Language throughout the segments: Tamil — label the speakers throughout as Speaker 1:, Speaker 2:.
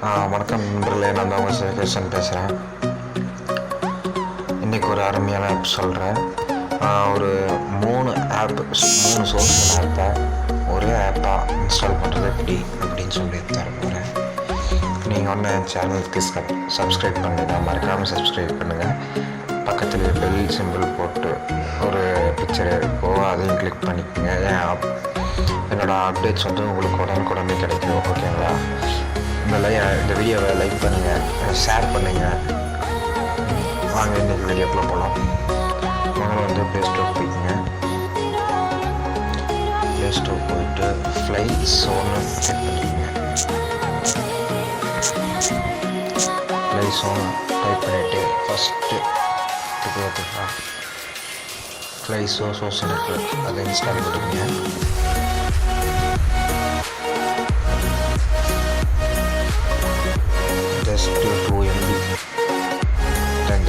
Speaker 1: வணக்கம் நண்பர்களே, நான் தான் உங்கள் சிவகேசன் பேசுகிறேன். இன்றைக்கி ஒரு அருமையான ஆப் சொல்கிறேன். ஒரு 3 சோஷியல் ஆப்பை ஒரே ஆப்பாக இன்ஸ்டால் பண்ணுறது எப்படி அப்படின்னு சொல்லி தர போகிறேன். நீங்கள் ஒன்று சேனலுக்கு சப்ஸ்கிரைப் பண்ணுங்க, மறக்காமல் சப்ஸ்கிரைப் பண்ணுங்கள். பக்கத்தில் பெல் சிம்பிள் போட்டு ஒரு பிக்சர் இருக்கோ அதையும் கிளிக் பண்ணிக்கோங்க. என்னோடய அப்டேட்ஸ் வந்து உங்களுக்கு உடனுக்குடனே கிடைக்கும். ஓகேங்களா? இந்த வீடியோவை லைக் பண்ணுங்கள், ஷேர் பண்ணுங்கள். வாங்க இன்றைக்கி வீடியோக்குள்ளே போகலாம். முதல்ல வந்து ப்ளே ஸ்டோர் போய்க்குங்க. ப்ளே ஸ்டோர் போயிட்டு ஃப்ளை சோன்னு செக் பண்ணிக்கோங்க. ஃப்ளை சோன் டைப் பண்ணிவிட்டு ஃபஸ்ட்டு பார்த்துக்கா ஃப்ளை சோர்ஸ் இருக்குது, அதை இன்ஸ்டால் பண்ணிக்கோங்க. just 2 MB dan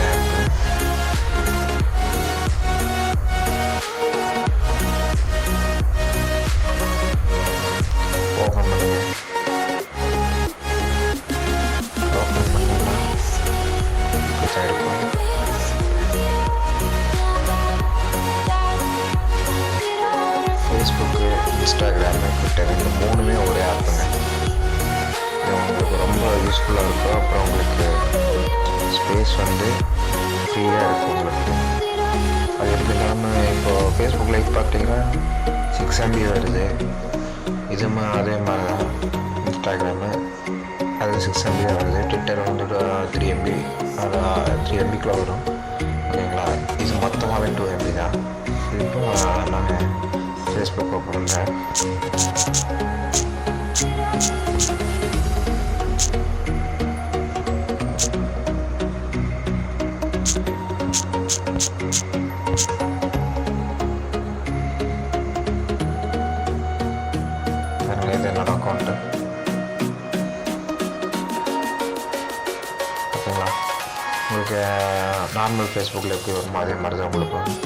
Speaker 1: open பண்ணுங்க. open பண்ணா இப்படி இருக்கும். ஃபேஸ்புக்கு, இன்ஸ்டாகிராமு, ட்விட்டர் இந்த 3மே ஒரே ஆப்புங்க. உங்களுக்கு ரொம்ப யூஸ்ஃபுல்லாக இருக்கும். அப்புறம் உங்களுக்கு ஸ்பேஸ் வந்து ஃப்ரீயாக இருக்கும் உங்களுக்கு. அது எதுக்கு இல்லாமல் இப்போது ஃபேஸ்புக்கில் இப்போ பார்த்தீங்கன்னா 6 MB வருது. இதுவுமே அதே மாதிரி தான். இன்ஸ்டாகிராமு அது 6 MB வருது. ட்விட்டர் வந்து 3 MB, 3 MBக்குள்ளே வரும். ஓகேங்களா? இது மொத்தமாகவே 2 MB தான். இப்போ நான் ஃபேஸ்புக் ஓப்பன் பண்ணுறேன். இது என்னோட அக்கௌண்ட்டு. ஓகேங்களா? உங்களுக்கு நார்மல் ஃபேஸ்புக்கில் எப்படி வருமோ அதே மாதிரி தான் உங்களுக்கு வரும்.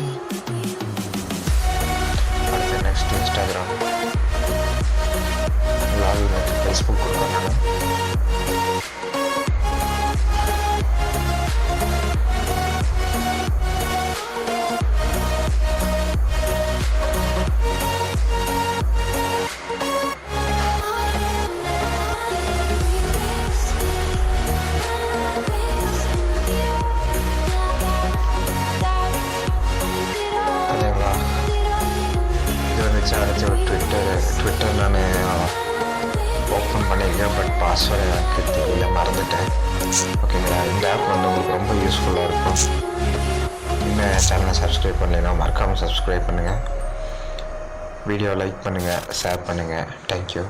Speaker 1: அடுத்து நெக்ஸ்ட் இன்ஸ்டாகிராம் லாகின் ஃபேஸ்புக் கொடுக்கணும். அடுத்து ட்விட்டர் நான் ஓப்பன் பண்ணியிருக்கேன், பட் பாஸ்வேர்டு எனக்கு தெரியல, மறந்துட்டேன். ஓகேங்களா? இந்த ஆப் வந்து உங்களுக்கு ரொம்ப யூஸ்ஃபுல்லாக இருக்கும். இன்னும் சேனலை சப்ஸ்கிரைப் பண்ணலைன்னா மறக்காமல் சப்ஸ்கிரைப் பண்ணுங்கள். வீடியோ லைக் பண்ணுங்கள், ஷேர் பண்ணுங்கள். தேங்க்யூ.